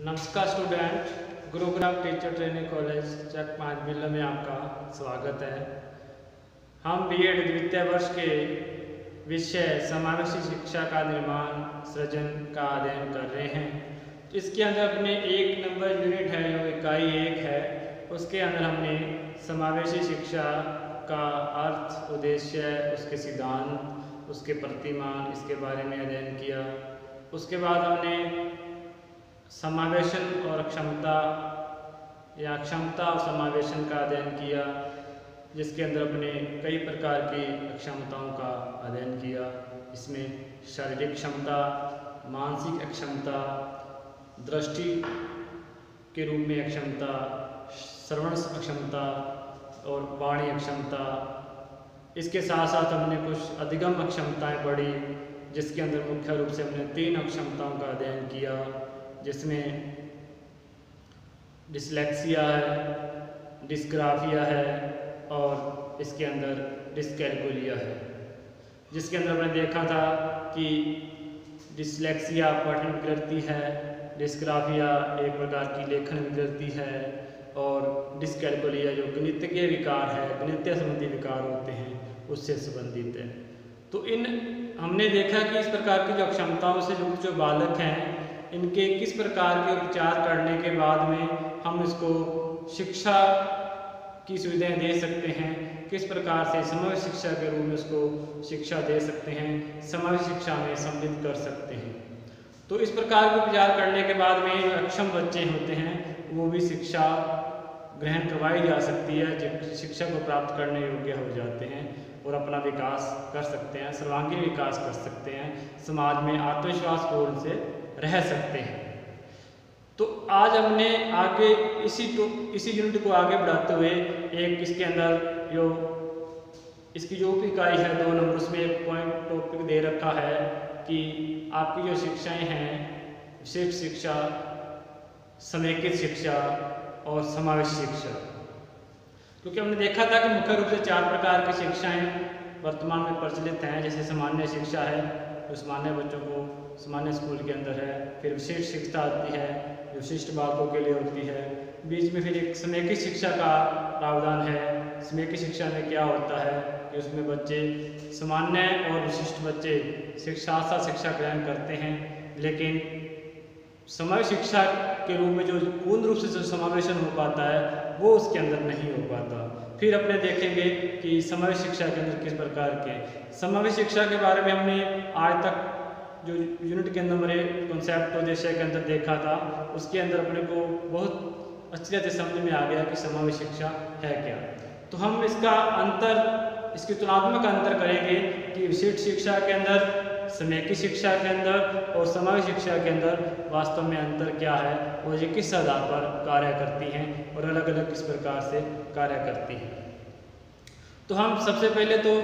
नमस्कार student, Gurugram teacher training college Chak 5 Billa में आपका स्वागत है। हम बीएड द्वितीय वर्ष के विषय समावेशी शिक्षा का निर्माण सृजन का अध्ययन कर रहे हैं। इसके अंदर अपने 1 नंबर यूनिट है जो इकाई 1 है, उसके अंदर हमने समावेशी शिक्षा का अर्थ, उद्देश्य, उसके सिद्धांत, उसके प्रतिमान, इसके बारे में अध्ययन किया। उसके बाद हमने समावेशन और क्षमता या क्षमता और समावेशन का अध्ययन किया, जिसके अंदर अपने कई प्रकार की क्षमताओं का अध्ययन किया। इसमें शारीरिक क्षमता, मानसिक अक्षमता, दृष्टि के रूप में अक्षमता, श्रवण अक्षमता और वाणी अक्षमता। इसके साथ साथ हमने कुछ अधिगम अक्षमताएं पढ़ी, जिसके अंदर मुख्य रूप से हमने 3 अक्षमताओं का अध्ययन किया, जिसमें डिसलेक्सिया है, डिस्ग्राफिया है और इसके अंदर डिस्कैलकुलिया है। जिसके अंदर हमने देखा था कि डिसलेक्सिया पठन विकृति है, डिस्ग्राफिया एक प्रकार की लेखन विकृति है और डिस्कैलकुलिया जो गणितीय विकार है, गणितीय संबंधी विकार होते हैं, उससे संबंधित है। तो हमने देखा कि इस प्रकार की जो क्षमताओं से युक्त जो बालक हैं, इनके किस प्रकार के उपचार करने के बाद में हम इसको शिक्षा की सुविधाएं दे सकते हैं, किस प्रकार से समावेश शिक्षा के रूप में उसको शिक्षा दे सकते हैं, समावेश शिक्षा में सम्मिलित कर सकते हैं। तो इस प्रकार के उपचार करने के बाद में जो अक्षम बच्चे होते हैं वो भी शिक्षा ग्रहण करवाई जा सकती है, जब शिक्षा को प्राप्त करने योग्य हो जाते हैं और अपना विकास कर सकते हैं, सर्वांगीण विकास कर सकते हैं, समाज में आत्मविश्वास पूर्ण से रह सकते हैं। तो आज हमने आगे इसी यूनिट को आगे बढ़ाते हुए एक इसके अंदर जो इसकी जो इकाई है 2 नंबर, उसमें एक पॉइंट टॉपिक दे रखा है कि आपकी जो शिक्षाएं हैं, विशिष्ट शिक्षा, समेकित शिक्षा और समावेशी शिक्षा। क्योंकि हमने देखा था कि मुख्य रूप से 4 प्रकार की शिक्षाएं वर्तमान में प्रचलित हैं। जैसे सामान्य शिक्षा है जो सामान्य बच्चों को सामान्य स्कूल के अंदर है, फिर विशिष्ट शिक्षा आती है जो विशिष्ट बालकों के लिए होती है, बीच में फिर एक समेकित शिक्षा का प्रावधान है। समेकित शिक्षा में क्या होता है कि उसमें बच्चे सामान्य और विशिष्ट बच्चे साथ शिक्षा ग्रहण करते हैं, लेकिन समावेश शिक्षा के रूप में जो पूर्ण रूप से जो समावेशन हो पाता है वो उसके अंदर नहीं हो पाता। फिर अपने देखेंगे कि समावेश शिक्षा के अंदर किस प्रकार के समावेश शिक्षा के बारे में हमने आज तक जो यूनिट के नंबर 1 कॉन्सेप्ट उद्देश्य के अंदर देखा था, उसके अंदर अपने को बहुत अच्छी तरह से समझ में आ गया कि समावेश शिक्षा है क्या। तो हम इसकी तुलनात्मक अंतर करेंगे कि विशिष्ट शिक्षा के अंदर, समेकित शिक्षा के अंदर और समावेश शिक्षा के अंदर वास्तव में अंतर क्या है और ये किस आधार पर कार्य करती हैं और अलग अलग किस प्रकार से कार्य करती हैं। तो हम सबसे पहले तो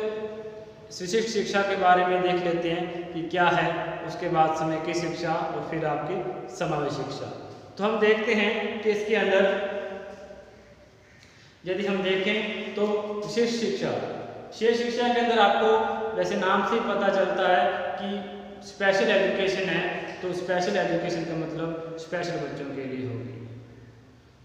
विशिष्ट शिक्षा के बारे में देख लेते हैं कि क्या है, उसके बाद समेकित शिक्षा और फिर आपकी समावेश शिक्षा। तो हम देखते हैं कि इसके अंदर यदि हम देखें तो विशिष्ट शिक्षा के अंदर आपको वैसे नाम से ही पता चलता है कि स्पेशल एजुकेशन है, तो स्पेशल एजुकेशन का मतलब स्पेशल बच्चों के लिए होगी।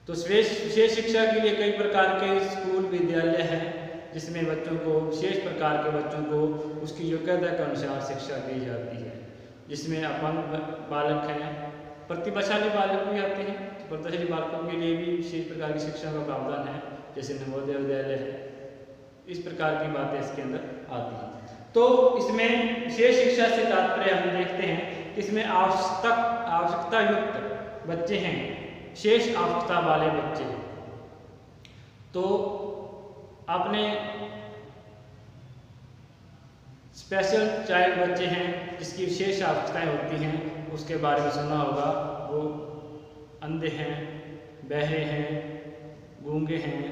तो विशेष शिक्षा के लिए कई प्रकार के स्कूल विद्यालय हैं, जिसमें बच्चों को विशेष प्रकार के बच्चों को उसकी योग्यता के अनुसार शिक्षा दी जाती है, जिसमें अपंग बालक हैं, प्रतिभाशाली बालक भी आते हैं। तो प्रतिभाशाली बालकों के लिए भी विशेष प्रकार की शिक्षा का प्रावधान है, जैसे नवोदय विद्यालय है। इस प्रकार की बातें इसके अंदर आती हैं। तो इसमें विशेष शिक्षा से तात्पर्य हम देखते हैं कि इसमें आवश्यकता युक्त बच्चे हैं, विशेष आवश्यकता वाले बच्चे। तो आपने स्पेशल चाइल्ड बच्चे हैं जिसकी विशेष आवश्यकताएं होती हैं, उसके बारे में सुना होगा। वो अंधे हैं, बहरे हैं, गूंगे हैं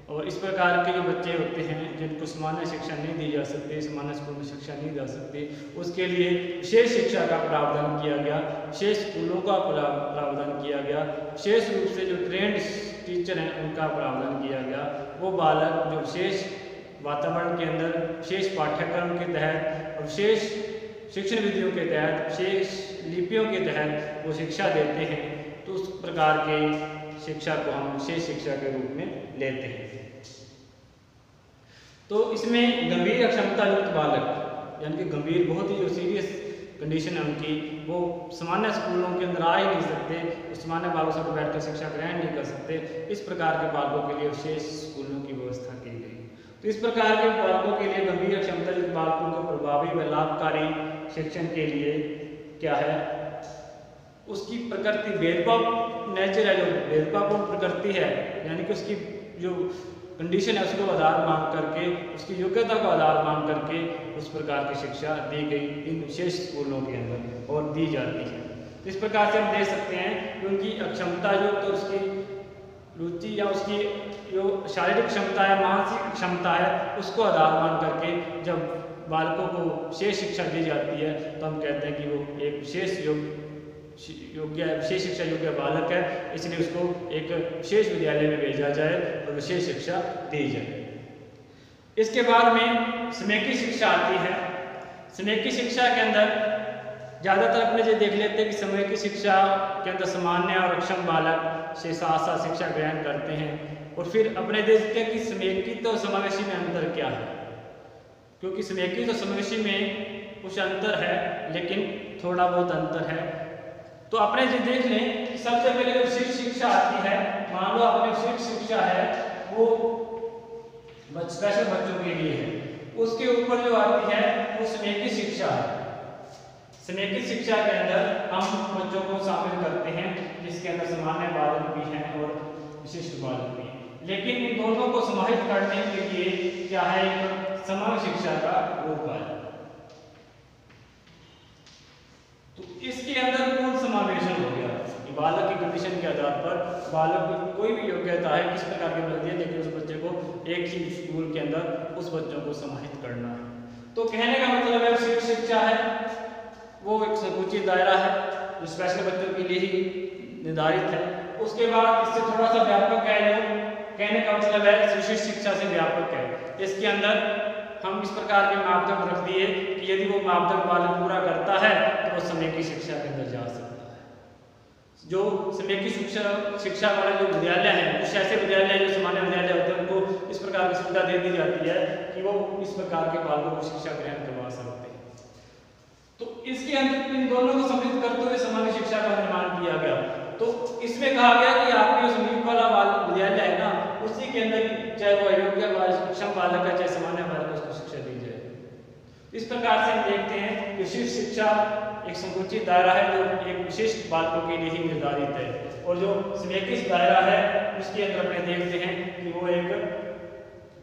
और इस प्रकार के जो बच्चे होते हैं जिनको सामान्य शिक्षा नहीं दी जा सकती, सामान्य स्कूल में शिक्षा नहीं दी जा सकती, उसके लिए विशेष शिक्षा का प्रावधान किया गया, विशेष स्कूलों का प्रावधान किया गया, विशेष रूप से जो ट्रेंड टीचर हैं उनका प्रावधान किया गया। वो बालक जो विशेष वातावरण के अंदर, विशेष पाठ्यक्रम के तहत और विशेष शिक्षण विधियों के तहत, विशेष लिपियों के तहत वो शिक्षा देते हैं, तो उस प्रकार के शिक्षा को हम विशेष शिक्षा के रूप में लेते हैं। तो इसमें गंभीर अक्षमता युक्त बालक यानी कि गंभीर बहुत ही जो सीरियस कंडीशन है उनकी, वो सामान्य स्कूलों के अंदर आ ही नहीं सकते, सामान्य बालकों से बैठकर शिक्षा ग्रहण नहीं कर सकते। इस प्रकार के बालकों के लिए विशेष स्कूलों की व्यवस्था की गई। तो इस प्रकार के बालकों के लिए गंभीर अक्षमता युक्त बालकों को प्रभावी व लाभकारी शिक्षण के लिए क्या है, उसकी प्रकृति भेदभाव नेचर है, जो भेदभावपूर्ण प्रकृति है, यानी कि उसकी जो कंडीशन है उसको आधार मान करके, उसकी योग्यता को आधार मान करके उस प्रकार की शिक्षा दी गई इन विशेष स्कूलों के अंदर और दी जाती है। इस प्रकार से हम देख सकते हैं कि उनकी अक्षमता युक्त और उसकी रुचि या उसकी जो शारीरिक क्षमता है, मानसिक क्षमता है, उसको आधार मान करके जब बालकों को विशेष शिक्षा दी जाती है तो हम कहते हैं कि वो एक विशेष विशेष शिक्षा योग्य बालक है, इसलिए उसको एक विशेष विद्यालय में भेजा जाए और विशेष शिक्षा दी जाए। इसके बाद में समेकित शिक्षा आती है। समेकित शिक्षा के अंदर ज़्यादातर अपने जो देख लेते हैं कि समेकित शिक्षा के अंदर सामान्य और अक्षम बालक से साथ साथ शिक्षा ग्रहण करते हैं, और फिर अपने देखते हैं कि समेकित और समावेशी में अंतर क्या है, क्योंकि समेकित और समावेशी में कुछ अंतर है लेकिन थोड़ा बहुत अंतर है। तो अपने जो देख लें कि सबसे पहले जो विशिष्ट शिक्षा आती है, मान लो अपने विशिष्ट शिक्षा है वो स्पेशल बच्चों के लिए है, उसके ऊपर जो आती है वो समेकित शिक्षा है। समेकित शिक्षा के अंदर हम बच्चों को शामिल करते हैं जिसके अंदर सामान्य बालक भी हैं और विशिष्ट बालक भी हैं, लेकिन इन दोनों को समाहित करने के लिए क्या है, एक समग्र शिक्षा का रूप है। तो इसके अंदर पूर्ण समावेशन हो गया, बालक की कंडीशन के आधार पर बालक की कोई भी योग्यता है किस प्रकार की मिलती है, लेकिन उस बच्चे को एक ही स्कूल के अंदर उस बच्चों को समाहित करना है। तो कहने का मतलब है विशिष्ट शिक्षा है वो एक संकुचित दायरा है जो स्पेशल बच्चों के लिए ही निर्धारित है। उसके बाद इससे थोड़ा सा व्यापक है, जो कहने का मतलब है विशिष्ट शिक्षा से व्यापक है। इसके अंदर हम इस प्रकार के मापदंड रख दिए कि यदि वो मापदंड बालक पूरा करता है तो वो समेकित शिक्षा के अंदर जा सकता है। जो समेकित शिक्षा वाले जो विद्यालय हैं, कुछ ऐसे विद्यालय जो सामान्य विद्यालय होते हैं उनको इस प्रकार की सुविधा दे दी जाती है कि वो इस प्रकार के बालकों को शिक्षा ग्रहण करवा सकते हैं। तो इसके अंदर इन दोनों को सम्मिलित करते हुए सामान्य शिक्षा का निर्माण किया गया। तो इसमें कहा गया कि आपके जो समीप वाला विद्यालय है ना, उसी के अंदर चाहे वो अयोग्य सक्षम बालक है चाहे सामान्य बालक है उसको शिक्षा दी जाए। इस प्रकार से हम देखते हैं कि विशिष्ट शिक्षा एक संकुचित दायरा है जो एक विशिष्ट बालकों के लिए ही निर्धारित है, और जो समेकित दायरा है उसके अंदर अपने देखते हैं कि वो एक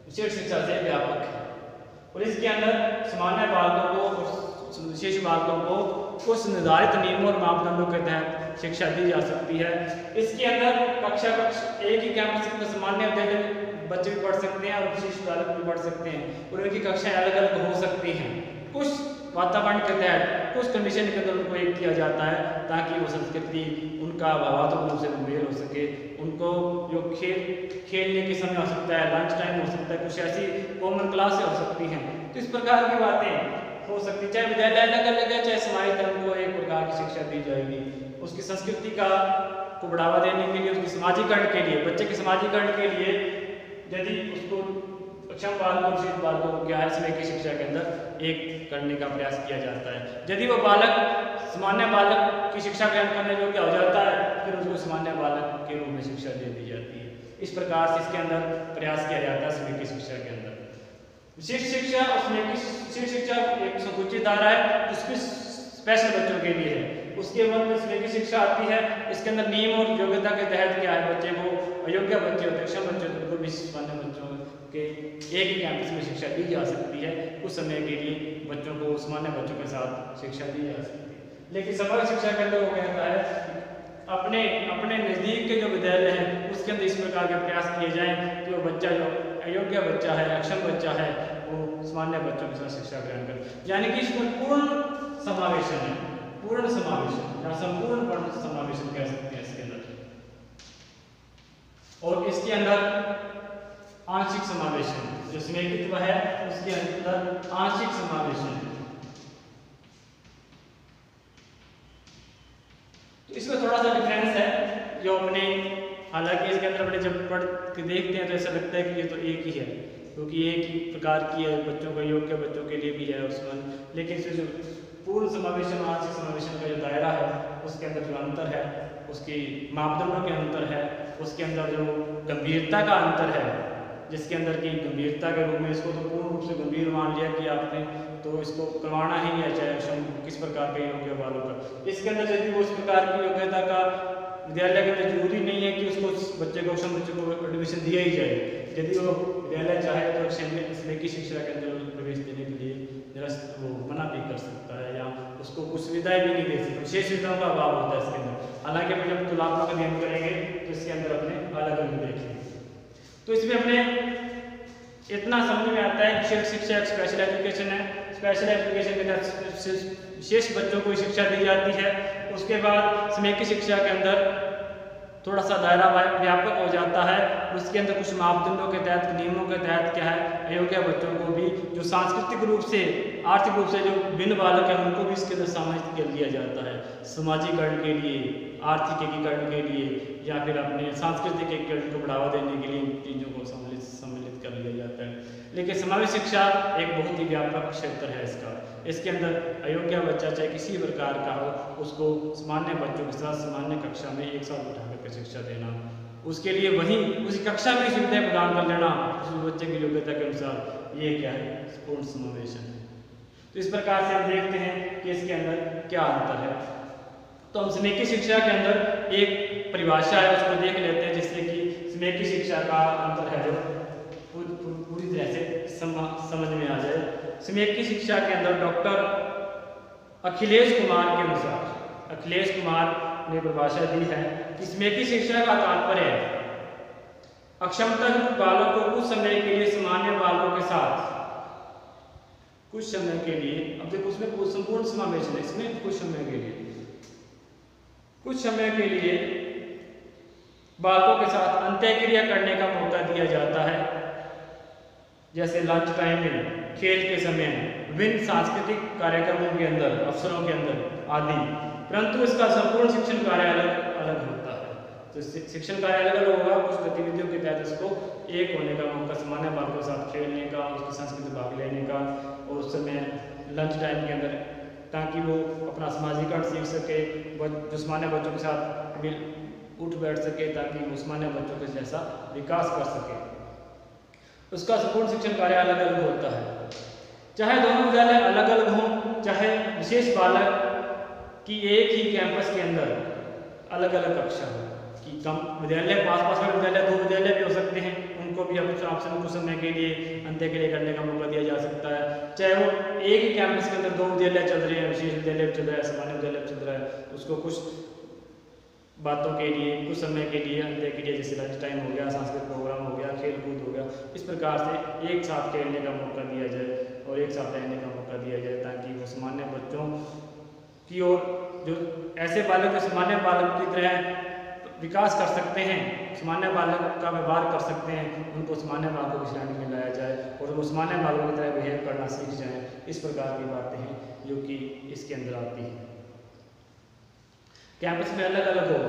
विशेष शिक्षा से व्यापक है, और इसके अंदर सामान्य बालकों को विशेष बालकों को कुछ निर्धारित नियमों और मापदंडों के तहत शिक्षा दी जा सकती है। इसके अंदर कक्षा एक ही कैंपस में सामान्य विद्यालय बच्चे भी पढ़ सकते हैं और विशिष्ट बालक भी पढ़ सकते हैं, और उनकी कक्षाएं अलग अलग हो सकती हैं। कुछ वातावरण के तहत कुछ कंडीशन के अंदर उनको एक किया जाता है ताकि वो संस्कृति उनका भावात्मक रूप से मेल हो सके। उनको जो खेलने के समय हो सकता है, लंच टाइम हो सकता है, कुछ ऐसी कॉमन क्लासें हो सकती हैं। तो इस प्रकार की बातें हो सकती है, चाहे विद्यालय अलग अलग है चाहे समाज धर्म को एक प्रकार की शिक्षा दी जाएगी। उसकी संस्कृति को बढ़ावा देने के लिए, उसके समाजीकरण के लिए, बच्चे के समाजीकरण के लिए यदि उसको अक्षम बालकों विशिष्ट बालकों को क्या है समेकित शिक्षा के अंदर एक करने का प्रयास किया जाता है। यदि वो बालक सामान्य बालक की शिक्षा ग्रहण करने योग्य हो जाता है फिर उसको सामान्य बालक के रूप में शिक्षा दे दी जाती है। इस प्रकार से इसके अंदर प्रयास किया जाता है समेकित शिक्षा के अंदर। विशिष्ट शिक्षा और समेकित शिक्षा एक संकुचित दायरा है जिसकी स्पेशल बच्चों के लिए है। उसके बाद में समेकित शिक्षा आती है, इसके अंदर नियम और योग्यता के तहत क्या है बच्चे को अयोग्य बच्चे होते अक्षम बच्चे होते उनको भी सामान्य बच्चों के एक ही कैंपस में शिक्षा दी जा सकती है। कुछ समय के लिए बच्चों को सामान्य बच्चों के साथ शिक्षा दी जा सकती है। लेकिन समग्र शिक्षा के अंदर वो कहता है अपने अपने नज़दीक के जो विद्यालय हैं उसके अंदर इस प्रकार के प्रयास किए जाएं कि वो बच्चा जो अयोग्य बच्चा है, अक्षम बच्चा है, वो सामान्य बच्चों के साथ शिक्षा ग्रहण करे। यानी कि इसमें पूर्ण समावेशन है, पूर्ण समावेशन या संपूर्ण समावेशन कह सकते हैं इसके अंदर। और इसके अंदर आंशिक समावेशन जो समेकित है उसके अंदर आंशिक समावेशन है। तो इसमें थोड़ा सा डिफरेंस है जो अपने, हालांकि इसके अंदर अपने जब पढ़ के देखते हैं तो ऐसा लगता है कि ये तो एक ही है, क्योंकि एक ही प्रकार की है, बच्चों का योग्य बच्चों के लिए भी है उसमें, लेकिन इसमें जो पूर्ण समावेशन मानसिक समावेशन का जो दायरा है उसके अंदर जो अंतर है, उसकी मापदंडों के अंतर है, उसके अंदर जो गंभीरता का अंतर है, जिसके अंदर की गंभीरता के रूप में इसको तो पूर्ण रूप से गंभीर मान लिया कि आपने तो इसको करवाना ही है, चाहे अक्षम किस प्रकार के योग्य बालों का। इसके अंदर यदि वो उस प्रकार की योग्यता का विद्यालय के अंदर जरूरी नहीं है कि उसको बच्चे को अक्षम बच्चे को एडमिशन दिया ही जाए। यदि वो विद्यालय चाहे तो स्नेकी शिक्षा के अंदर प्रवेश देने के लिए निरस्त वो मना भी कर सकता है या उसको कुछ सुविधाएं भी नहीं दे सकता, विशेष सुविधाओं का अभाव होता है इसके अंदर। हालांकि हम जब तुलनात्मक अध्ययन करेंगे तो इसके अंदर अपने अलग अलग देखेंगे। तो इसमें अपने इतना समझ में आता है कि क्षेत्र शिक्षा एक स्पेशल एजुकेशन है। स्पेशल एजुकेशन के तहत विशेष बच्चों को शिक्षा दी जाती है। उसके बाद स्नेकी शिक्षा के अंदर थोड़ा सा दायरा व्यापक हो जाता है, उसके अंदर कुछ मापदंडों के तहत, नियमों के तहत क्या है, अयोग्य बच्चों को भी जो सांस्कृतिक रूप से, आर्थिक रूप से जो भिन्न बालक हैं उनको भी इसके अंदर समाहित कर लिया जाता है, समाजीकरण के लिए, आर्थिक एकीकरण के लिए या फिर अपने सांस्कृतिक एकीकरण को बढ़ावा देने के लिए चीज़ों को सम्मिलित कर लिया जाता है। लेकिन समावेश शिक्षा एक बहुत ही व्यापक क्षेत्र है इसका। इसके अंदर अयोग्य बच्चा चाहे किसी प्रकार का हो, उसको सामान्य बच्चों के साथ सामान्य कक्षा में एक साथ बिठा करके शिक्षा देना, उसके लिए वहीं उसी कक्षा में सुविधाएं प्रदान कर लेना उस बच्चे की योग्यता के अनुसार, ये क्या है, पूर्ण समावेशन है। तो इस प्रकार से हम देखते हैं कि इसके अंदर क्या अंतर है। तो हम स्नेकी शिक्षा के अंदर एक परिभाषा है उसको देख लेते हैं, जिससे कि स्नेकी शिक्षा का अंतर है जो पूरी तरह से समझ में आ जाए। स्नेकी शिक्षा के अंदर डॉक्टर अखिलेश कुमार के अनुसार, अखिलेश कुमार ने परिभाषा दी है कि स्नेकी शिक्षा का तात्पर्य अक्षमता युक्त बालक को कुछ समय के लिए सामान्य बालकों के साथ, कुछ समय के लिए, अब देखो उसमें संपूर्ण समावेशन है, इसमें कुछ समय के लिए, कुछ समय के लिए बालकों के साथ अंत्यक्रिया करने का मौका दिया जाता है, जैसे लंच टाइम में, खेल के समय, विभिन्न सांस्कृतिक कार्यक्रमों के अंदर, अवसरों के अंदर आदि। परंतु इसका संपूर्ण शिक्षण कार्य अलग अलग होता है। तो शिक्षण कार्य अलग अलग होगा, कुछ गतिविधियों के तहत इसको एक होने का मौका, सामान्य बालकों के साथ खेलने का, उसकी सांस्कृतिक भाग लेने का, और उस समय लंच टाइम के अंदर, ताकि वो अपना सामाजिकरण सीख सके, जो सामान्य बच्चों के साथ उठ बैठ सके, ताकि वो सामान्य बच्चों के जैसा विकास कर सके। उसका संपूर्ण शिक्षण कार्य अलग अलग होता है। चाहे दोनों विद्यालय अलग अलग हों, चाहे विशेष बालक की एक ही कैंपस के अंदर अलग अलग कक्षा हो, कि कम विद्यालय पास वाले विद्यालय, दो विद्यालय भी हो सकते हैं, उनको भी आपसे कुछ समय के लिए अंत्यक्रिया करने का मौका दिया जा सकता है। चाहे वो एक ही कैंपस के अंदर दो विद्यालय चल रहे हैं, विशेष विद्यालय चल रहा है, सामान्य विद्यालय चल रहा है, उसको कुछ बातों के लिए, कुछ समय के लिए अंत्यक्रिया, जैसे लंच टाइम हो गया, सांस्कृतिक प्रोग्राम हो गया, खेल कूद हो गया, इस प्रकार से एक साथ खेलने का मौका दिया जाए और एक साथ रहने का मौका दिया जाए, ताकि वो सामान्य बच्चों की ओर, जो ऐसे बालक जो सामान्य बालक की तरह विकास कर सकते हैं, सामान्य बालक का व्यवहार कर सकते हैं, उनको सामान्य बालकों की श्रेणी में लाया जाए और वो सामान्य बालकों की तरह बिहेव करना सीख जाएं। इस प्रकार की बातें हैं जो कि इसके अंदर आती हैं। कैंपस में अलग अलग हो,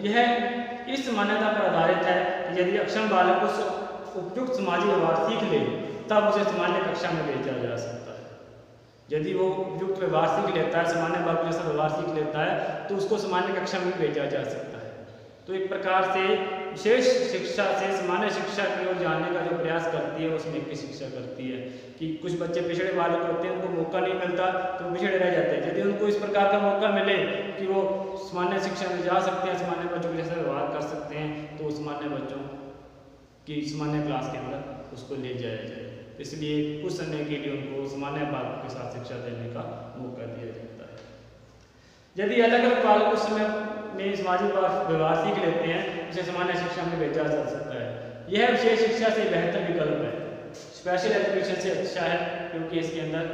यह इस मान्यता पर आधारित है कि यदि अक्षम बालक उस उपयुक्त समाजी व्यवहार सीख ले, तब उसे सामान्य कक्षा में भेजा जा सकता है। यदि वो उपयुक्त व्यवहार सीख लेता है, सामान्य बालक जैसा व्यवहार सीख लेता है, तो उसको सामान्य कक्षा में भेजा जा सकता है। तो एक प्रकार से विशेष शिक्षा से सामान्य शिक्षा की ओर जाने का जो प्रयास करती है, उसमें एक शिक्षा करती है कि कुछ बच्चे पिछड़े बालक होते हैं, उनको मौका नहीं मिलता तो वो पिछड़े रह जाते हैं। यदि उनको इस प्रकार का मौका मिले कि वो सामान्य शिक्षा में जा सकते हैं, सामान्य बच्चों के जैसा व्यवहार कर सकते हैं, तो वो सामान्य बच्चों की सामान्य क्लास के अंदर उसको ले जाया जाए। इसलिए कुछ समय के लिए उनको सामान्य बालकों के साथ शिक्षा देने का मौका दिया जाता है। यदि अलग अलग बालक उस समय में सामाजिक व्यवहार सीख लेते हैं, उसे सामान्य शिक्षा में भेजा जा सकता है। यह विशेष शिक्षा से बेहतर विकल्प है, स्पेशल एजुकेशन से अच्छा है, क्योंकि इसके अंदर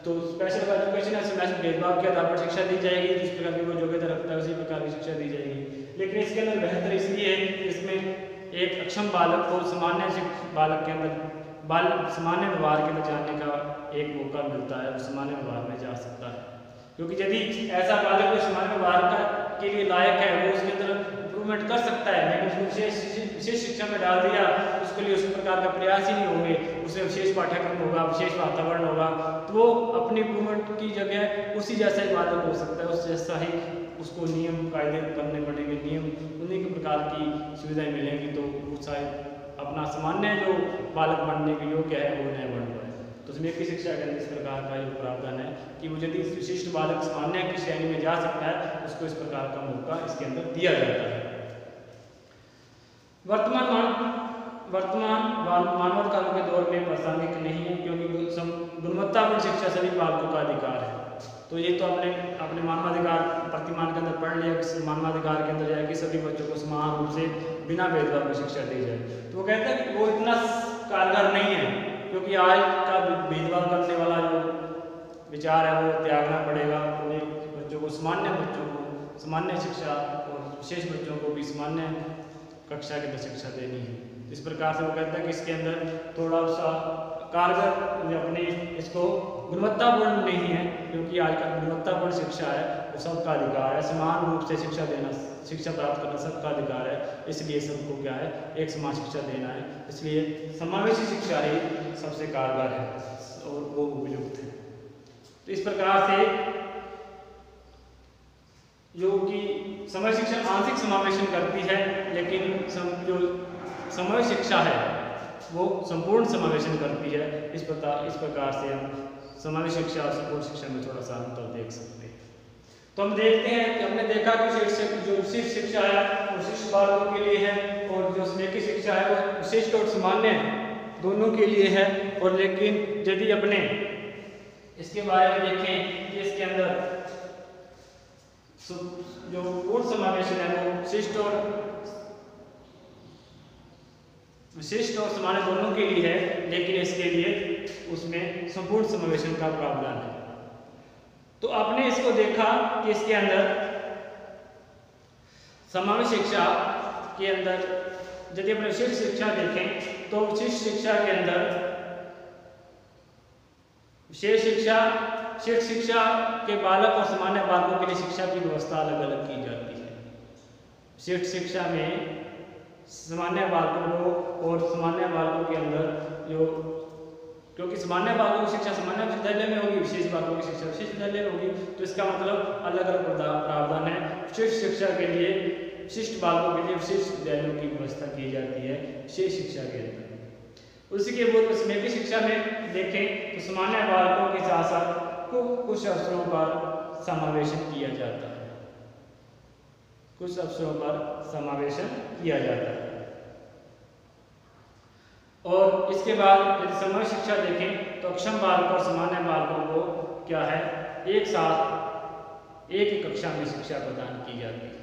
तो स्पेशल एजुकेशन है, भेदभाव के आधार पर शिक्षा दी जाएगी, जिस प्रकार की वो योग्यता रखता है उसी प्रकार की शिक्षा दी जाएगी। लेकिन इसके अंदर बेहतर इसलिए है कि इसमें एक अक्षम बालक को सामान्य बालक के अंदर सामान्य व्यवहार के अंदर जाने का एक मौका मिलता है, वो सामान्य व्यवहार में जा सकता है। क्योंकि यदि ऐसा बालक को सामान्य व्यवहार के लिए लायक है, वो उसके अंदर इम्प्रूवमेंट इम्प्लीमेंट कर सकता है, लेकिन उसको विशेष शिक्षा में डाल दिया, उसके लिए उस प्रकार का प्रयास ही नहीं होंगे, उसे विशेष पाठ्यक्रम होगा, विशेष वातावरण होगा, तो वो अपनी इम्प्रूवमेंट की जगह उसी जैसा ही बालक हो सकता है, उस जैसा ही उसको नियम कायदे करने पड़ेंगे, नियम उन्हीं के प्रकार की सुविधाएं मिलेंगी, तो वो शायद अपना सामान्य जो बालक बनने के योग्य है वो नहीं बन पाए। तो उसमें की शिक्षा के अंदर इस प्रकार का जो प्रावधान है कि वो यदि विशिष्ट बालक सामान्य की श्रेणी में जा सकता है, उसको इस प्रकार का मौका इसके अंदर दिया जाता है। वर्तमान मानवाधिकारों के दौर में प्रासंगिक नहीं है, क्योंकि गुणवत्तापूर्ण शिक्षा सभी बालकों का अधिकार है। तो ये तो आपने अपने मानवाधिकार प्रतिमान के अंदर पढ़ लिया कि मानवाधिकार के अंदर जाए कि सभी बच्चों को समान रूप से बिना भेदभाव की शिक्षा दी जाए। तो वो कहते हैं कि वो इतना कारगर नहीं है, क्योंकि आज का भेदभाव करने वाला जो विचार है वो त्यागना पड़ेगा। उन्हें बच्चों को सामान्य शिक्षा और विशेष बच्चों को भी सामान्य कक्षा के अंदर शिक्षा देनी है। इस प्रकार से वो कहता है कि इसके अंदर थोड़ा सा कारगर अपने इसको गुणवत्तापूर्ण नहीं है, क्योंकि आज का गुणवत्तापूर्ण शिक्षा है वो सबका अधिकार है, समान रूप से शिक्षा देना, शिक्षा प्राप्त करना सबका अधिकार है, इसलिए सबको क्या है एक समान शिक्षा देना है, इसलिए समावेशी शिक्षा ही सबसे कारगर है और वो उपयुक्त है। तो इस प्रकार से जो कि समय शिक्षा आंशिक समावेशन करती है, लेकिन जो समय शिक्षा है वो संपूर्ण समावेशन करती है। इस प्रकार से हम समावेश शिक्षा और संपूर्ण शिक्षा में थोड़ा सा अंतर देख सकते हैं। तो हम देखते हैं कि हमने देखा कि जो विशिष्ट शिक्षा है वो विशिष्ट बालकों के लिए है, और जो स्नेही शिक्षा है वो विशिष्ट और सामान्य दोनों के लिए है। और लेकिन यदि अपने इसके बारे में देखें कि इसके अंदर जो पूर्ण समावेशन है वो विशिष्ट और सामान्य दोनों के लिए है, लेकिन इसके लिए उसमें संपूर्ण समावेशन का प्रावधान है। तो आपने इसको देखा कि इसके अंदर समावेश शिक्षा के अंदर यदि अपने विशिष्ट शिक्षा देखें तो विशिष्ट शिक्षा के अंदर विशिष्ट शिक्षा के बालक और सामान्य बालकों के लिए शिक्षा की व्यवस्था अलग अलग की जाती है। विशिष्ट शिक्षा में सामान्य बालकों को और सामान्य बालकों के अंदर जो, क्योंकि सामान्य बालकों की शिक्षा सामान्य विद्यालय में होगी, विशेष बालकों की शिक्षा विशेष विद्यालय में होगी, तो इसका मतलब अलग अलग प्रावधान है। विशिष्ट शिक्षा के लिए विशिष्ट बालकों के लिए विशेष विद्यालयों की व्यवस्था की जाती है विशेष शिक्षा के अंदर। उसी के बोध स्नेही शिक्षा में देखें तो सामान्य बालकों के साथ साथ कुछ अवसरों पर समावेशन किया जाता है, कुछ अवसरों पर समावेशन किया जाता है। और इसके बाद यदि समय शिक्षा देखें तो अक्षम बालकों और सामान्य बालकों को क्या है एक साथ एक ही कक्षा में शिक्षा प्रदान की जाती है।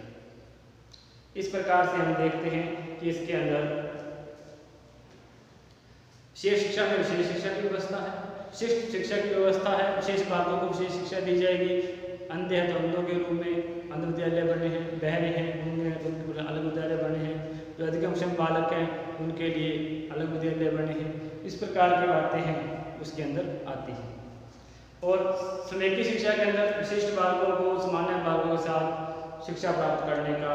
इस प्रकार से हम देखते हैं कि इसके अंदर विशेष शिक्षा में विशेष शिक्षा की व्यवस्था है, विशिष्ट शिक्षा की व्यवस्था है, विशेष बालकों को विशेष शिक्षा दी जाएगी। अंधे हैं तो अंधों के रूप में अंध विद्यालय बने हैं, बहरे हैं गूंगे हैं तो उनके अलग विद्यालय बने हैं, जो अधिकम बालक हैं उनके लिए अलग विद्यालय बने हैं। इस प्रकार की बातें हैं उसके अंदर आती हैं। और स्नेही शिक्षा के अंदर विशिष्ट बालकों को सामान्य बालकों के साथ शिक्षा प्राप्त करने का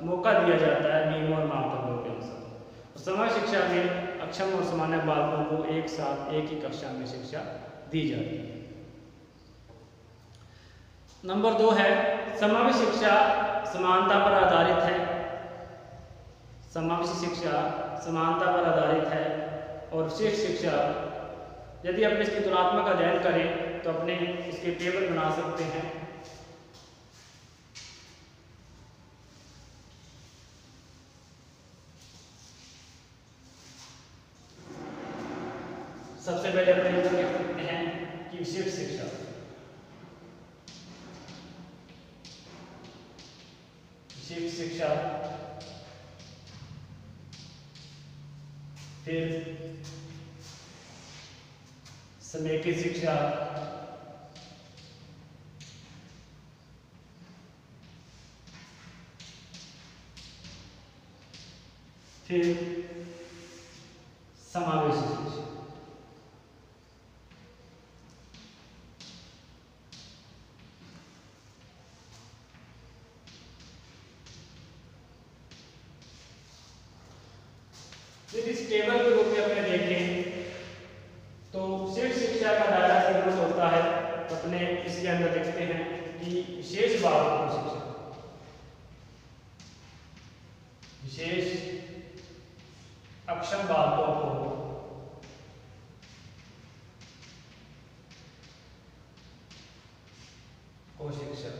मौका दिया जाता है नियमों और मापदंडों के अनुसार। समय शिक्षा में अक्षम और सामान्य बालकों को एक साथ एक ही कक्षा में शिक्षा दी जाती है। नंबर 2 है समावेशी शिक्षा समानता पर आधारित है। समावेशी शिक्षा समानता पर आधारित है और विशिष्ट शिक्षा यदि अपने इसकी तुलनात्मक अध्ययन करें तो अपने इसके टेबल बना सकते हैं। सबसे पहले अपने देख सकते हैं कि विशिष्ट शिक्षा फिर स्नेही शिक्षा, फिर समावेशी शिक्षा। इस टेबल के रूप में अपने देखें तो शीर्ष शिक्षा का दायरा सीमित होता है। तो अपने इसके अंदर देखते हैं कि विशेष बालकों को शिक्षा, विशेष अक्षम बालकों को शिक्षा,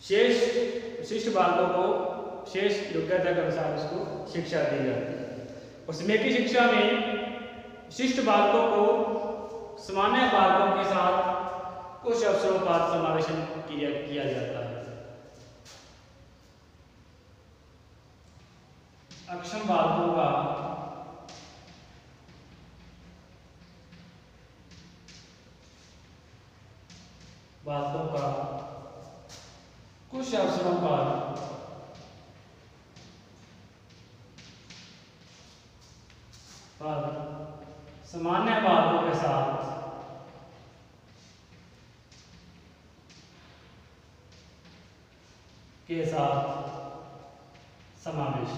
शेष विशिष्ट बालकों को शेष योग्यता के अनुसार उसको शिक्षा दी जाती है। उसमें की शिक्षा में विशिष्ट बालकों को सामान्य बालकों के साथ कुछ अवसरों पर समावेशन किया जाता है। अक्षम बालकों का कुछ अवसरों पर सामान्य बालकों के साथ समावेश।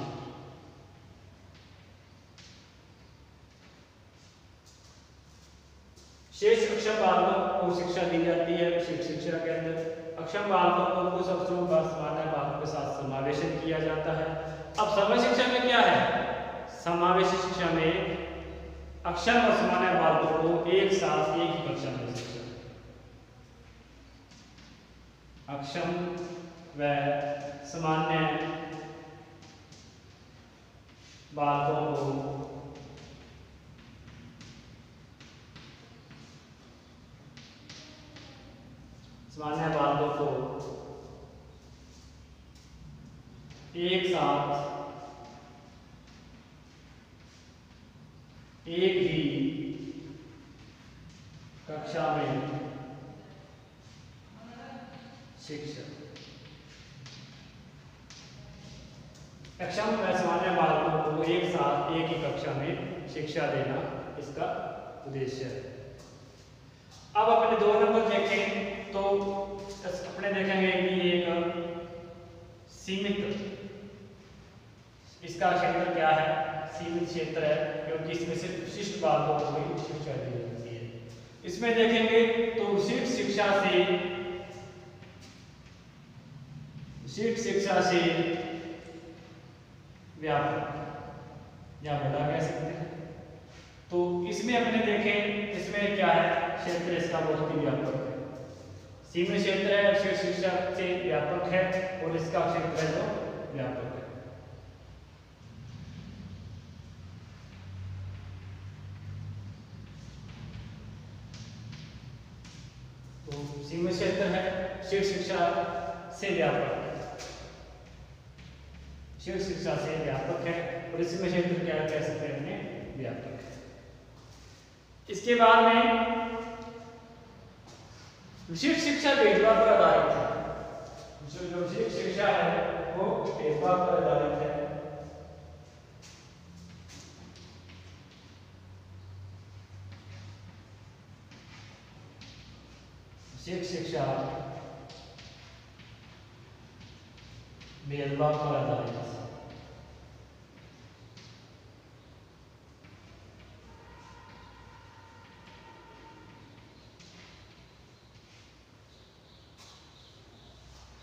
शेष अक्षम बालकों को शिक्षा दी जाती है। शिक्षा के अंदर अक्षम बालकों को कुछ अवसरों पर सामान्य बालकों के साथ समावेशन किया जाता है। अब समय शिक्षा में क्या है? समावेशी शिक्षा में अक्षम और सामान्य बालकों को एक साथ एक ही कक्षा में शिक्षा, अक्षम व सामान्य बालकों को एक साथ एक ही कक्षा में शिक्षा, अक्षम व सामान्य बालकों को एक साथ एक ही कक्षा में शिक्षा देना इसका उद्देश्य है। अब अपने 2 नंबर देखें तो अपने देखेंगे कि एक सीमित, इसका क्षेत्र क्या है? सीमित क्षेत्र है, क्योंकि इसमें सिर्फ विशिष्ट बालकों को ही शिक्षा दी जाती है। इसमें देखेंगे तो विशिष्ट शिक्षा से व्यापक या बड़ा कह सकते हैं। तो इसमें अपने देखें, इसमें क्या है? क्षेत्र इसका बहुत ही व्यापक है। सीमित क्षेत्र है, विशिष्ट शिक्षा से व्यापक है, और इसका क्षेत्र है जो व्यापक है। तो सीमित क्षेत्र है, शीर्ष शिक्षा से व्यापक है, शीर्ष शिक्षा से व्यापक है, और इसमें क्षेत्र क्या कह सकते हैं? व्यापक है। इसके बाद में विशिष्ट शिक्षा भेदभाव पर आधारित है। जो विशिष्ट शिक्षा है वो भेदभाव पर आधारित है। विशिष्ट शिक्षा भेदभाव पर आधारित है।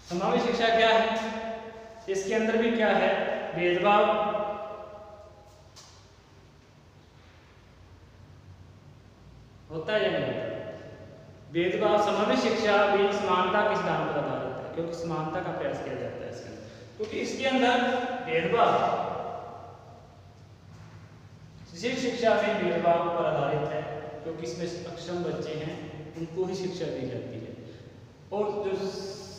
समावेश शिक्षा क्या है? इसके अंदर भी क्या है? भेदभाव होता है या नहीं होता? भेदभाव समावेश शिक्षा भी समानता के सिद्धांत पर आधारित है, क्योंकि समानता का प्रयास किया जाता है इसके अंदर, क्योंकि इसके अंदर भेदभाव शिक्षा में भेदभाव पर आधारित है, क्योंकि इसमें अक्षम बच्चे हैं उनको ही शिक्षा दी जाती है। और जो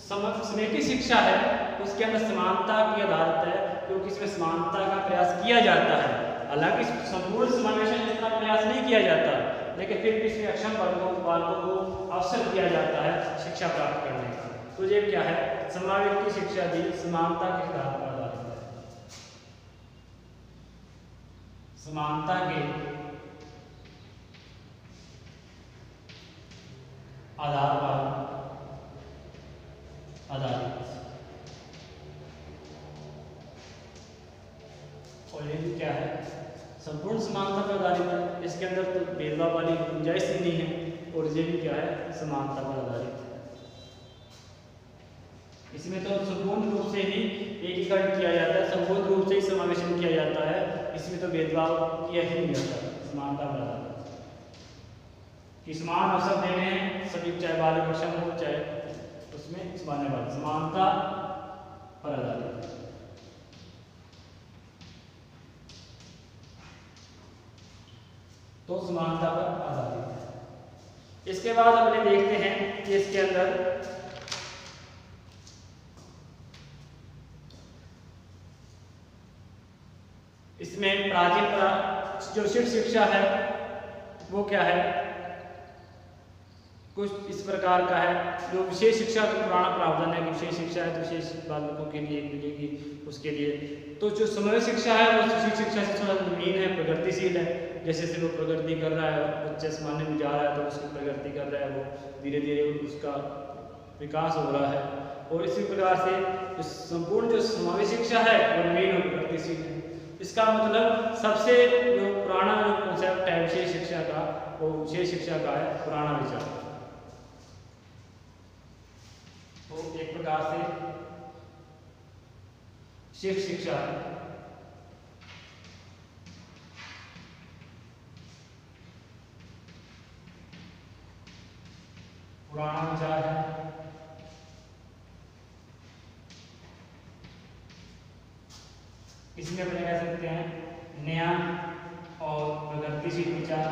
समेकित शिक्षा है उसके अंदर समानता की आधारित है, क्योंकि इसमें समानता का प्रयास किया जाता है। हालांकि संपूर्ण समावेशन इतना प्रयास नहीं किया जाता, लेकिन फिर भी इसमें अक्षम बालकों को अवसर दिया जाता है शिक्षा प्राप्त करने का। तो ये क्या है? समावेश की शिक्षा भी समानता के सिद्धांत पर आधारित है। समानता के आधार पर आधारित संपूर्ण समानता पर आधारित है, इसके अंदर तो भेदभाव वाली गुंजाइश ही नहीं है, और ये भी क्या है, समानता पर आधारित है। इसमें तो संपूर्ण रूप से ही एकीकरण किया जाता है, संपूर्ण रूप से ही समावेशन किया जाता है, इसमें तो भेदभाव किया ही नहीं जाता। समानता पर आधारित कि समान अवसर देने हैं सभी, चाहे बाल विषम हो चाहे उसमें समानता पर आधारित। तो समानता पर आधारित है। इसके बाद अपने देखते हैं कि इसके अंदर इसमें प्राचीन जो शिक्षा है वो क्या है, कुछ इस प्रकार का है। जो विशेष शिक्षा का पुराना प्रावधान है कि विशेष शिक्षा है तो विशेष बालकों के लिए मिलेगी, उसके लिए। तो जो समय शिक्षा है वो विशेष शिक्षा से थोड़ा नवीन है, प्रगतिशील है। जैसे से वो प्रगति कर रहा है, बच्चे सामान्य में जा रहा है तो उसकी प्रगति कर रहा है, वो धीरे धीरे उसका विकास हो रहा है। और इसी प्रकार से संपूर्ण जो समावेशी शिक्षा है वो नवीन और प्रगतिशील है। इसका मतलब सबसे जो पुराना जो कॉन्सेप्ट है विशेष शिक्षा का, वो विशेष शिक्षा का है पुराना विचार। तो एक प्रकार से विशेष शिक्षा है पुराना विचार है। इसमें अपने कह सकते हैं नया और प्रगतिशील विचार।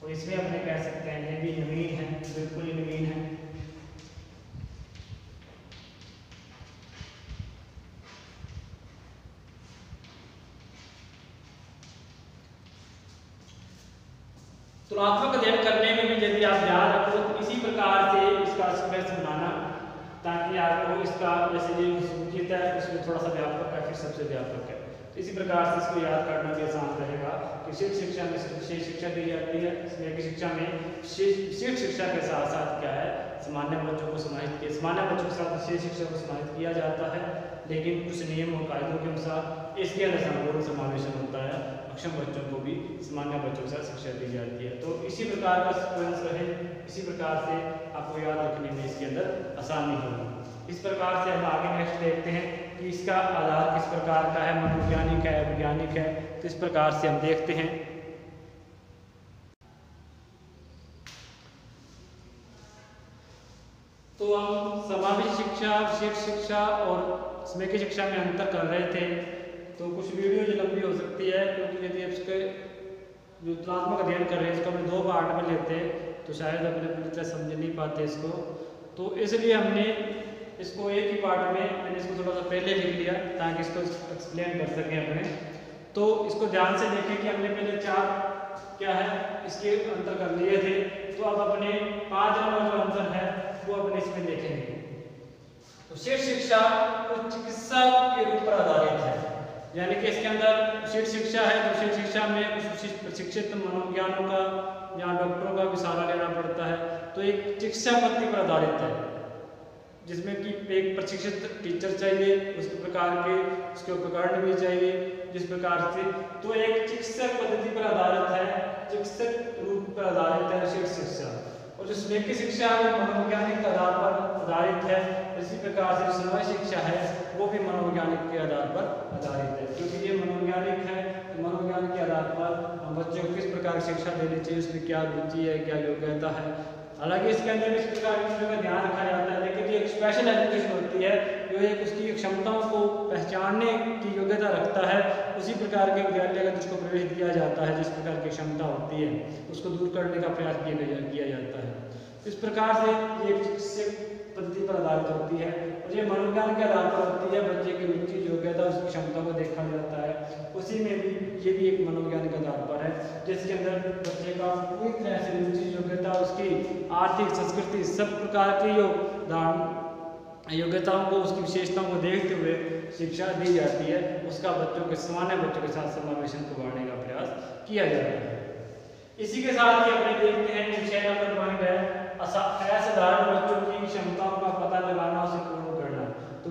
और इसमें अपने कह सकते हैं ये भी नवीन है, बिल्कुल ही नवीन है। तुलनात्मक अध्ययन करने में भी यदि आप ध्यान रखो तो इसी प्रकार से इसका स्पष्ट बनाना, ताकि आपको इसका जैसे ये सूचित है उसमें थोड़ा सा व्यापक है, फिर सबसे व्यापक है, तो इसी प्रकार से इसको याद करना भी आसान रहेगा। विशेष शिक्षा में विशेष शिक्षा दी जाती है, इसमें की शिक्षा में विशेष शिक्षा के साथ साथ क्या है, सामान्य बच्चों को समाहित किया, सामान्य बच्चों के साथ विशेष शिक्षा को समाहित किया जाता है, लेकिन कुछ नियम और कायदों के अनुसार इसके अंदर संपूर्ण समावेशन होता है। अक्षम बच्चों को भी सामान्य बच्चों के साथ शिक्षा दी जाती है। तो इसी प्रकार का सीक्वेंस रहे, इसी प्रकार से आपको याद रखने में इसके अंदर आसानी होगी। इस प्रकार से हम आगे नेक्स्ट देखते हैं कि इसका आधार किस प्रकार का है, मनोवैज्ञानिक है, वैज्ञानिक है। तो इस प्रकार से हम देखते हैं। तो हम समावेशी शिक्षा, विशेष शिक्षा और स्मैकी शिक्षा में अंतर कर रहे थे। तो कुछ वीडियो जो लंबी हो सकती है, क्योंकि यदि इसके जो तुलनात्मक अध्ययन कर रहे हैं इसको अपने 2 पार्ट में लेते हैं तो शायद अपने पूरी तरह समझ नहीं पाते इसको। तो इसलिए हमने इसको एक ही पार्ट में, मैंने इसको थोड़ा सा पहले लिख लिया ताकि इसको एक्सप्लेन कर सकें अपने। तो इसको ध्यान से देखें कि हमने पहले 4 क्या है इसके अंतर कर लिए थे। तो अब अपने 5 नंबर जो अंतर है वो अपने इसमें देखेंगे। तो विशेष शिक्षा कुछ चिकित्सा के रूप पर आधारित है, यानी कि इसके अंदर विशेष शिक्षा है तो विशेष शिक्षा में कुछ प्रशिक्षित मनोविज्ञानों का या डॉक्टरों का भी सहारा लेना पड़ता है। तो एक चिकित्सा पद्धति पर आधारित है, जिसमें कि एक प्रशिक्षित टीचर चाहिए, उस प्रकार के उसके उपकरण भी चाहिए जिस प्रकार से। तो एक चिकित्सक पद्धति पर आधारित है, चिकित्सक रूप पर आधारित है विशेष शिक्षा। और जो स्मैकी शिक्षा है मनोवैज्ञानिक आधार पर आधारित है। इसी प्रकार से समय शिक्षा है वो भी मनोवैज्ञानिक के आधार पर आधारित है, क्योंकि ये मनोवैज्ञानिक है। तो मनोवैज्ञानिक के आधार पर हम बच्चों को किस प्रकार की शिक्षा देनी चाहिए, उसमें क्या रुचि है, क्या योग्यता है। हालांकि इसके अंदर इस प्रकार की चीज़ों का ध्यान रखा जाता है, लेकिन ये एक स्पेशल एजुकेशन होती है जो एक उसकी क्षमताओं को पहचानने की योग्यता रखता है। उसी प्रकार के विद्यालय का जिसको प्रवेश दिया जाता है, जिस प्रकार की क्षमता होती है उसको दूर करने का प्रयास किया जाता है। इस प्रकार से ये चिकित्सक पद्धति पर आधारित होती है और ये मनोविज्ञान के आधार पर होती है। बच्चे की रुचि, योग्यता, उसकी क्षमता को देखा जाता है। उसी में भी ये भी एक मनोवैज्ञानिक आधार पर है, जिसके अंदर बच्चे का पूरी तरह से रुचि, योग्यता, उसकी आर्थिक, संस्कृति, सब प्रकार की योग्यताओं को, उसकी विशेषताओं को देखते हुए शिक्षा दी जाती है। उसका बच्चों के सामान्य बच्चों के साथ समावेशन को बढ़ाने का प्रयास किया जाता है। इसी के साथ ही अपने देखते हैं 6 नंबर पॉइंट है असाधारण बच्चों की क्षमताओं का पता लगाना, उसे पूर्ण करना। तो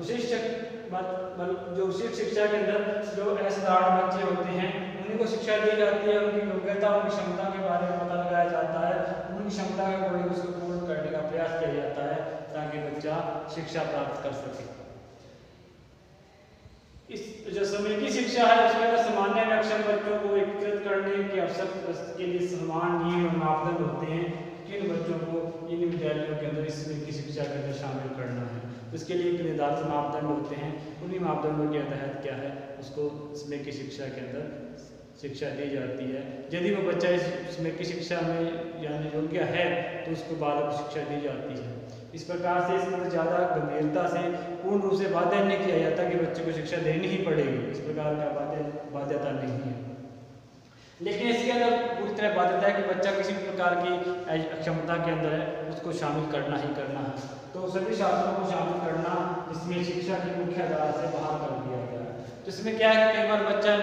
जो विशिष्ट शिक्षा के अंदर जो असाधारण बच्चे होते हैं उन्हीं को शिक्षा दी जाती है, उनकी योग्यता उनकी क्षमता के बारे में पता लगाया जाता है, उनकी क्षमता के अकॉर्डिंग उसको पूर्ण करने का प्रयास किया जाता है ताकि बच्चा शिक्षा प्राप्त कर सके। इस जो समेकित शिक्षा है उसके अंदर सामान्य व अक्षम बच्चों को एकीकृत करने के अवसर के लिए समान नियम और मापदंड होते हैं। किन बच्चों को इन विद्यालयों के अंदर इस समेकित शिक्षा के अंदर शामिल करना है, उसके लिए एक निर्धारित मापदंड होते हैं। उन्हीं मापदंडों के तहत क्या है उसको समेकित शिक्षा के अंदर शिक्षा दी जाती है। यदि वो बच्चा इस समेकित शिक्षा में यानी योग्य है तो उसको बालक शिक्षा दी जाती है। इस प्रकार से इसमें ज़्यादा गंभीरता से पूर्ण रूप से बाध्य नहीं किया जाता कि बच्चे को शिक्षा देनी ही पड़ेगी, इस प्रकार का बाध्यता नहीं है। लेकिन इसके अंदर पूरी तरह बाध्यता है कि बच्चा किसी भी प्रकार की क्षमता के अंदर है उसको शामिल करना ही करना है। तो सभी छात्रों को शामिल करना इसमें शिक्षा की मुख्य धारा से बाहर कर दिया गया है। तो इसमें क्या है, कई बार बच्चा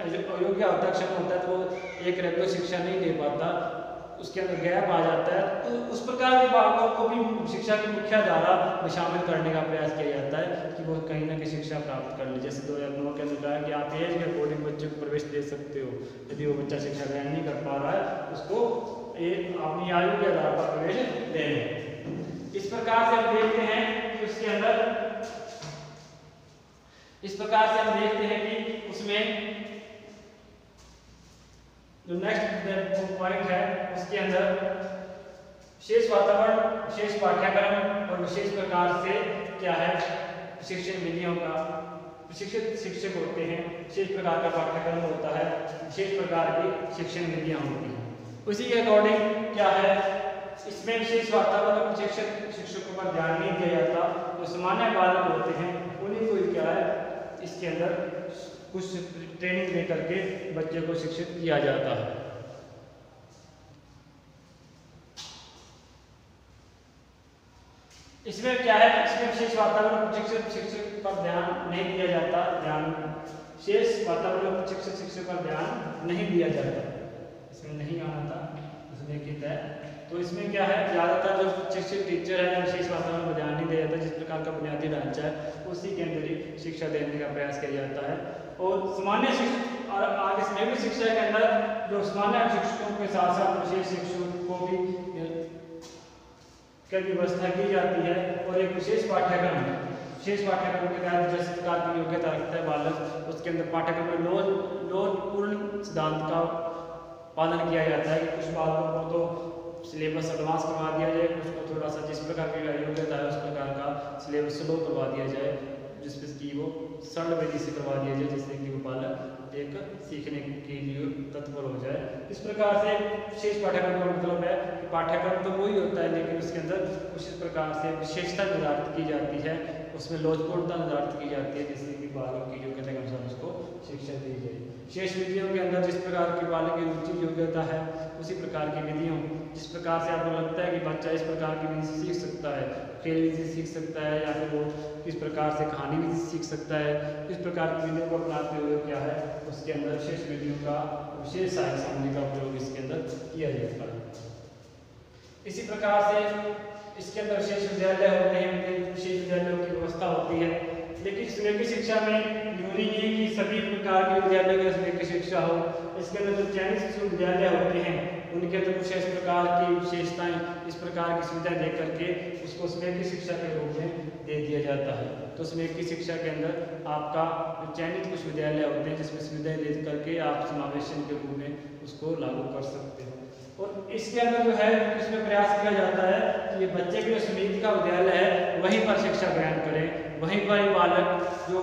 अयोग्य होता है, अक्षम होता है, तो वो एक रेगुलर शिक्षा नहीं दे पाता, उसके अंदर गैप आ जाता है। तो उस प्रकार के बालकों को भी शिक्षा की मुख्य धारा में शामिल करने का प्रयास किया जाता है कि वो कहीं ना कहीं शिक्षा प्राप्त कर ले। जैसे 2009 के अंदर कहा कि आप एज के अकॉर्डिंग बच्चे को प्रवेश दे सकते हो, यदि वो बच्चा शिक्षा ग्रहण नहीं कर पा रहा है उसको अपनी आयु के आधार पर प्रवेश दें। इस प्रकार से हम देखते हैं कि उसके अंदर उसमें जो नेक्स्ट पॉइंट है उसके अंदर विशेष वातावरण, विशेष पाठ्यक्रम और विशेष प्रकार से क्या है शिक्षण विधियों का प्रशिक्षित शिक्षक होते हैं, विशेष प्रकार का पाठ्यक्रम होता है, विशेष प्रकार की शिक्षण विधियां होती हैं। उसी के अकॉर्डिंग क्या है इसमें विशेष वातावरण और शिक्षकों पर ध्यान नहीं दिया जाता। जो सामान्य बालक होते हैं उन्हीं को क्या है इसके अंदर कुछ ट्रेनिंग दे करके बच्चे को शिक्षित किया जाता है। इसमें क्या है, इसमें विशेष वातावरण शिक्षक पर ध्यान नहीं दिया जाता, विशेष वातावरण शिक्षक पर ध्यान नहीं दिया जाता, इसमें नहीं आना था उसने किया है। तो इसमें क्या है ज़्यादातर जो शिक्षक टीचर है विशेष वातावरण पर ध्यान नहीं दिया जाता, जिस प्रकार का बुनियादी ढांचा है उसी के अंदर ही शिक्षा देने का प्रयास किया जाता है। और सामान्य शिक्षा और आगे समेकित शिक्षा के अंदर जो सामान्य शिक्षकों के साथ साथ विशेष शिक्षकों को भी की व्यवस्था की जाती है। और एक विशेष पाठ्यक्रम के तहत जिस प्रकार की योग्यता रखता है बालक, उसके अंदर पाठ्यक्रम में लोचपूर्ण सिद्धांत का पालन किया जाता है कि कुछ बालकों को तो सिलेबस एडवांस करवा दिया जाए, कुछ को थोड़ा सा जिस प्रकार की योग्यता है उस प्रकार का सिलेबस स्लो करवा दिया जाए, जिसमें कि वो सरल विधि से करवा दिया जाए, जिससे कि वो बालक एक सीखने के लिए तत्पर हो जाए। इस प्रकार से विशेष पाठ्यक्रम का मतलब है कि पाठ्यक्रम तो वही होता है लेकिन उसके अंदर कुछ इस प्रकार से विशेषता निर्धारित की जाती है, उसमें लोचपूर्णता निर्धारित की जाती है, जिससे कि बालक की योग्यता के अनुसार उसको शिक्षा दी जाए। शेष विधियों के अंदर जिस प्रकार की बालक की रुचि योग्यता है उसी प्रकार की विधियों, जिस प्रकार से आपको लगता है कि बच्चा इस प्रकार की विधि सीख सकता है, खेल विधि सीख सकता है या फिर वो किस प्रकार से कहानी विधि सीख सकता है, इस प्रकार की विधियों को अपनाते हुए क्या है उसके अंदर शेष विधियों का विशेष सहायक सामग्री का प्रयोग इसके अंदर किया जाता है। इसी प्रकार से इसके अंदर विशेष विद्यालय होते हैं, विशेष विद्यालयों की व्यवस्था होती है। लेकिन समेकित शिक्षा में जरूरी नहीं कि सभी प्रकार के विद्यालयों की समेकित शिक्षा हो। इसके अंदर जो चयनित विद्यालय होते हैं उनके अंदर कुछ इस प्रकार की विशेषताएं, इस प्रकार की सुविधाएं दे करके उसको समेकित शिक्षा के रूप में दे दिया जाता है। तो समेकित शिक्षा के अंदर आपका चयनित कुछ विद्यालय होते हैं जिसमें सुविधाएं दे करके आप समावेशन के रूप में उसको लागू कर सकते हो। और इसके अंदर जो है इसमें प्रयास किया जाता है कि ये बच्चे के जो समेकित का विद्यालय है वहीं पर शिक्षा ग्रहण करें, वहीं पर ही बालक जो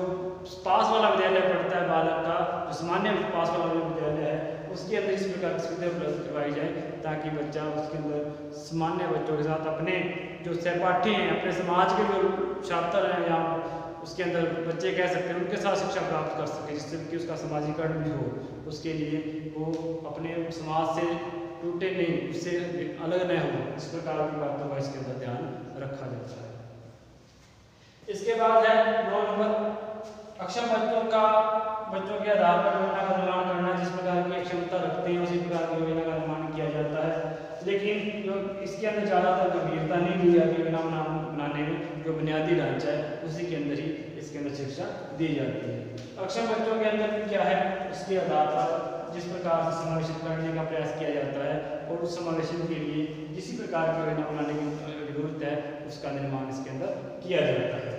पास वाला विद्यालय पढ़ता है बालक का जो सामान्य पास वाला विद्यालय है उसके अंदर इस प्रकार की सुविधा उपलब्ध करवाई जाए ताकि बच्चा उसके अंदर सामान्य बच्चों के साथ अपने जो सहपाठी हैं, अपने समाज के जो छात्र हैं या उसके अंदर बच्चे कह सकते हैं उनके साथ शिक्षा प्राप्त कर सके, जिससे कि उसका समाजीकरण भी हो। उसके लिए वो अपने समाज से टूटे नहीं, उससे अलग न हो, इस प्रकार की बातों का इसके अंदर ध्यान रखा जाता है। इसके बाद है 9 नंबर अक्षम बच्चों के आधार पर योजना का निर्माण करना। जिस प्रकार की क्षमता रखते हैं उसी प्रकार की योजना का निर्माण किया जाता है। लेकिन जो इसके अंदर ज़्यादातर गंभीरता नहीं दी जाती विज्ञान बनाने में, जो बुनियादी ढांचा है उसी के अंदर ही इसके अंदर शिक्षा दी जाती है। अक्षम बच्चों के अंदर भी क्या है, उसके आधार पर जिस प्रकार से समावेशित करने का प्रयास किया जाता है और उस समावेशन के लिए जिस प्रकार की योजना बनाने की जरूरत है उसका निर्माण इसके अंदर किया जाता है।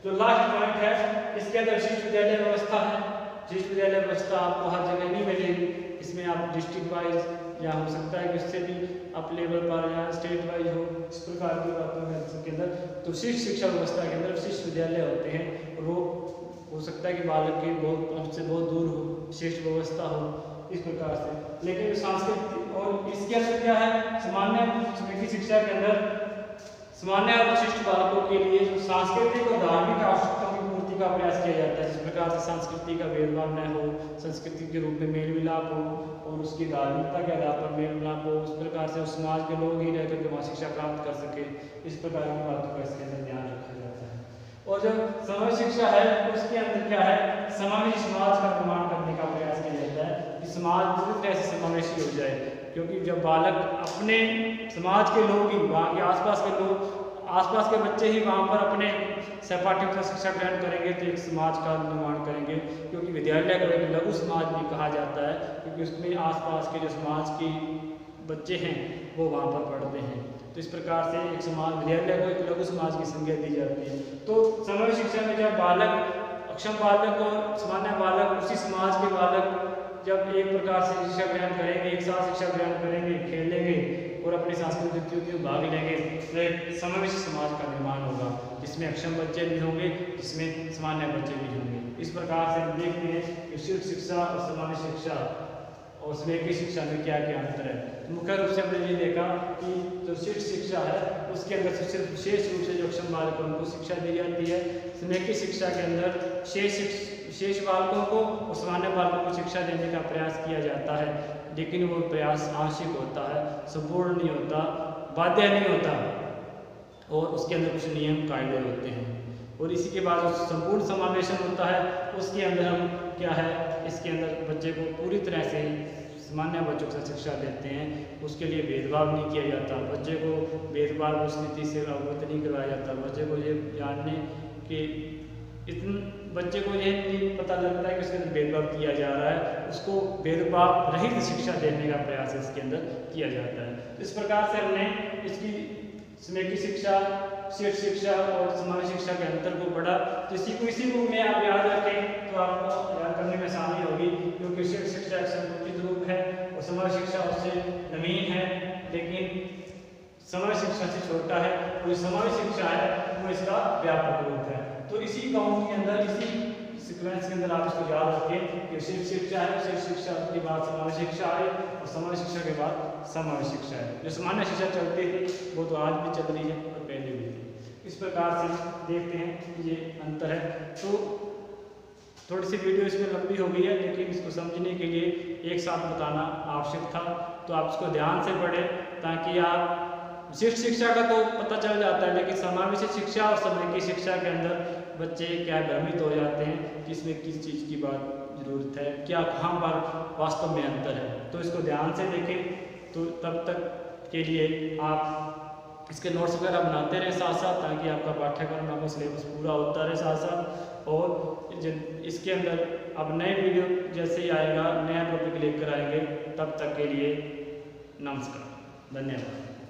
जो लास्ट पॉइंट है इसके अंदर विशिष्ट विद्यालय व्यवस्था है। विशिष्ट विद्यालय व्यवस्था आपको हर जगह नहीं मिलेगी, इसमें आप डिस्ट्रिक्ट वाइज या हो सकता है कि उससे भी आप लेवल पर या स्टेट वाइज हो, इस प्रकार की बातों के अंदर तो विशिष्ट शिक्षा व्यवस्था के अंदर विशिष्ट विद्यालय होते हैं और वो हो सकता है कि बालक के पहुंच से बहुत दूर हो, विशिष्ट व्यवस्था हो इस प्रकार से। लेकिन सांस्कृतिक और इसके अंदर क्या है, सामान्य शिक्षा के अंदर सामान्य और विशिष्ट बालकों के लिए जो सांस्कृतिक और धार्मिक आवश्यकताओं की पूर्ति का प्रयास किया जाता है, जिस प्रकार से संस्कृति का भेदभाव न हो, संस्कृति के रूप में मेल मिलाप हो और उसकी धार्मिकता के आधार पर मेल मिलाप हो, उस प्रकार से उस समाज के लोग ही रहकर के वहाँ शिक्षा प्राप्त कर सके, इस प्रकार की बातों का इसके अंदर ध्यान रखा जाता है। और जो समावेश शिक्षा है उसके अंदर क्या है, समावेशी समाज का निर्माण करने का प्रयास किया जाता है कि समाज पूरी तरह से समावेशी हो जाए, क्योंकि जब बालक अपने समाज के लोग ही, वहाँ के आसपास के लोग, आसपास के बच्चे ही वहाँ पर अपने सहपाठ्य शिक्षा ग्रहण करेंगे तो एक समाज का निर्माण करेंगे, क्योंकि विद्यालय को एक लघु समाज भी कहा जाता है, क्योंकि उसमें आसपास के जो समाज के बच्चे हैं वो वहाँ पर पढ़ते हैं। तो इस प्रकार से एक समाज विद्यालय को एक लघु समाज की संज्ञा दी जाती है। तो समावेश शिक्षा में जब बालक, अक्षम बालक और सामान्य बालक, उसी समाज के बालक जब एक प्रकार से शिक्षा ग्रहण करेंगे, एक साथ शिक्षा ग्रहण करेंगे, खेलेंगे और अपनी सांस्कृतिक गतिविधियों में भाग लेंगे तो एक समावेशी समाज का निर्माण होगा, जिसमें अक्षम बच्चे भी होंगे, जिसमें सामान्य बच्चे भी होंगे। इस प्रकार से हम देखते हैं कि शीर्ष शिक्षा और समावेश शिक्षा और स्वेकी शिक्षा में क्या क्या अंतर है। तो मुख्य रूप से हमने ये देखा कि जो शीर्ष शिक्षा है उसके अंदर सिर्फ विशेष रूप से जो अक्षम बालकों को शिक्षा दी जाती है, स्वेकी शिक्षा के अंदर शेष बालकों को और सामान्य बालकों को शिक्षा देने का प्रयास किया जाता है, लेकिन वो प्रयास आंशिक होता है, संपूर्ण नहीं होता, बाध्य नहीं होता और उसके अंदर कुछ नियम कायदे होते हैं। और इसी के बाद जो संपूर्ण समावेशन होता है उसके अंदर हम क्या है, इसके अंदर बच्चे को पूरी तरह से सामान्य बच्चों से शिक्षा देते हैं, उसके लिए भेदभाव नहीं किया जाता, बच्चे को भेदभाव स्थिति से अवगत नहीं करवाया जाता, बच्चे को ये जानने के बच्चे को ये नहीं पता लगता है कि उसके अंदर भेदभाव किया जा रहा है, उसको भेदभाव रहित शिक्षा देने का प्रयास इसके अंदर किया जाता है। इस प्रकार से हमने इसकी स्वेकी शिक्षा, शीर्ष शिक्षा और समावेश शिक्षा के अंतर को पढ़ा। तो इसी को में आप याद रखें तो आपको याद करने में आसानी होगी, क्योंकि शीर्ष शिक्षा एक संकुचित रूप है और समावेश शिक्षा उससे नवीन है, लेकिन समावेश शिक्षा से छोटा है और जो समावेश शिक्षा है वो इसका व्यापक रूप है। तो इसी काउंट के अंदर, इसी सीक्वेंस के अंदर आप इसको याद रखें कि शीर्ष शिक्षा है, शीर्ष शिक्षा के बाद समावेश शिक्षा है और समावेश शिक्षा के बाद समावेश शिक्षा है। जो सामान्य शिक्षा चलती थी वो तो आज भी चल रही है और पहले भी थी। इस प्रकार से देखते हैं कि ये अंतर है। तो थोड़ी सी वीडियो इसमें लंबी हो गई है, लेकिन इसको समझने के लिए एक साथ बताना आवश्यक था, तो आप इसको ध्यान से पढ़ें ताकि आप शीर्ष शिक्षा का तो पता चल जाता है, लेकिन समावेशी शिक्षा और समय की शिक्षा के अंदर बच्चे क्या भ्रमित हो जाते हैं कि इसमें किस चीज़ की बात जरूरत है, क्या कहाँ पर वास्तव में अंतर है। तो इसको ध्यान से देखें। तो तब तक के लिए आप इसके नोट्स वगैरह बनाते रहें साथ साथ, ताकि आपका पाठ्यक्रम, आपका सिलेबस पूरा होता रहे साथ साथ। और इसके अंदर अब नए वीडियो जैसे ही आएगा, नया टॉपिक लेकर आएंगे, तब तक के लिए नमस्कार, धन्यवाद।